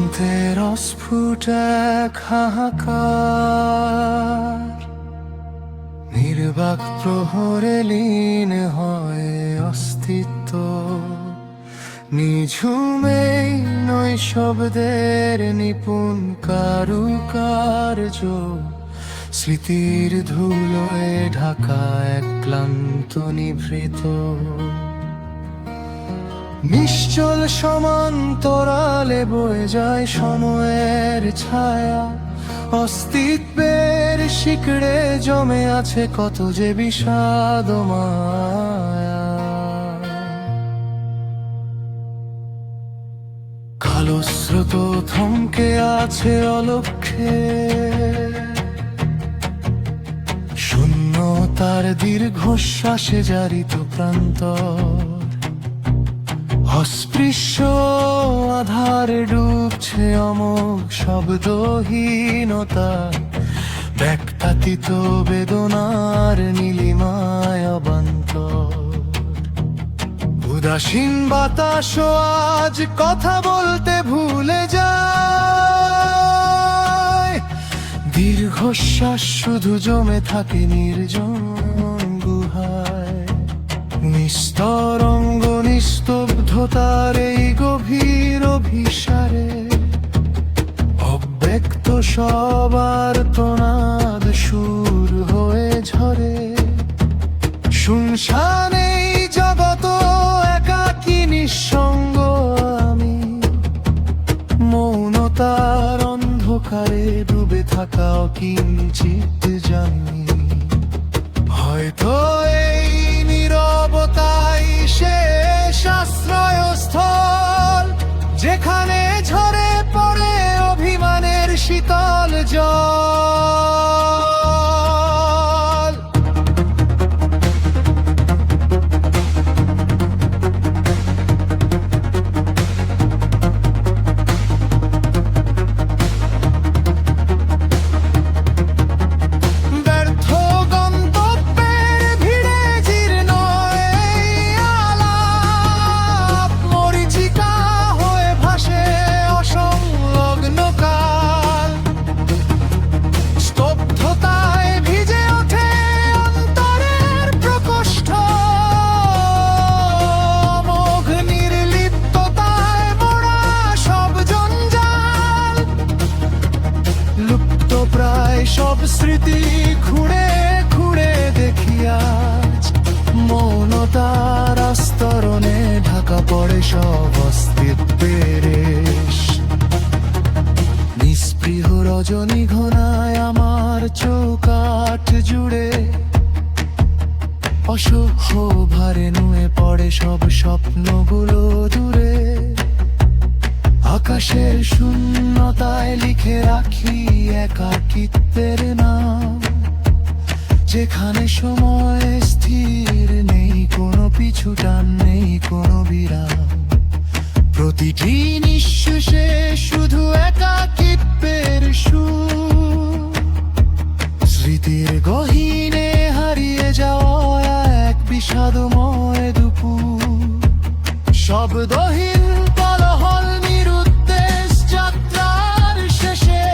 দিগন্তের অস্ফুট এক হাহাকার, নির্বাক প্রহরে লীন হয় অস্তিত্ব। নিঝুমেই নৈশব্দের নিপুণ কারুকার্য, স্মৃতির ধুলোয় ঢাকা এক ক্লান্ত নিভৃত। নিশ্চল সমান্তরালে বয়ে যায় সময়ের ছায়া, অস্তিত্বের শিকড়ে জমে আছে কত যে বিষাদ মায়া। কালো স্রোত থমকে আছে অলক্ষ্যে, শূন্যতার দীর্ঘশ্বাসে জারিত প্রান্তর। অস্পৃশ্য আধারে ডুবছে অমোঘ শব্দহীনতা, ব্যাক্তাতীত বেদনার নীলিমায় অবান্তর। উদাসীন বাতাসও আজ কথা বলতে ভুলে যায়, দীর্ঘশ্বাস শুধু জমে থাকে নির্জন গুহায়। নিস্তরঙ্গ নিস্তব্ধতার এই গভীর অভিসারে, অব্যক্ত সবার তোনাদ সুর হয়ে ঝরে। শুনশান এই জগত একাকী নিঃসঙ্গ আমি, মৌনতার অন্ধকারে ডুবে থাকা কিঞ্চিত জানি। হয়তো এই নীরবতাই শেষ আশ্রয়স্থল, যেখানে ঝরে পড়ে অভিমানের শীতল জল। সব স্মৃতি খুঁড়ে খুঁড়ে দেখি আজ, মৌনতার আস্তরণে ঢাকা পড়ে সব অস্তিত্বের রেশ। নিস্পৃহ রজনী ঘনায় আমার চৌকাঠ জুড়ে, অসহ্য ভারে নুয়ে পড়ে সব স্বপ্নগুলো দূরে। আকাশের শূন্যতায় লিখে রাখি একাকিত্বের নাম, যেখানে সময় স্থির নেই কোনো পিছু টান, নেই কোনো বিরাম। প্রতিটি নিঃশ্বাসে শুধু একাকিত্বের সুর, স্মৃতির গহীনে হারিয়ে যাওয়া এক বিষাদময় দুপুর। শব্দহীন কোলাহল নিরুদ্দেশ যাত্রার শেষে,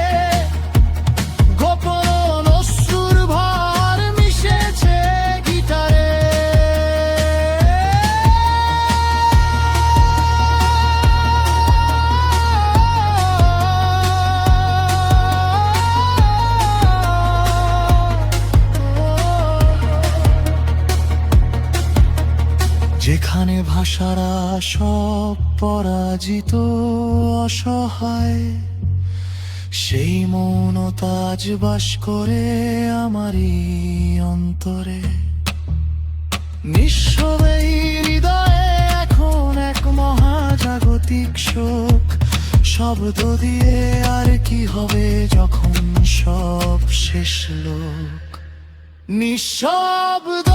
গোপন অশ্রুর ভার মিশেছে গিটারে। যেখানে ভাষারা সব পরাজিত অসহায়, সেই মৌনতা আজ বাস করে আমারই অন্তরে। নিঃস্বই হৃদয়ে এখন এক মহাজাগতিক শোক, শব্দ দিয়ে আর কি হবে যখন সব শেষ লোক। নিঃশব্দ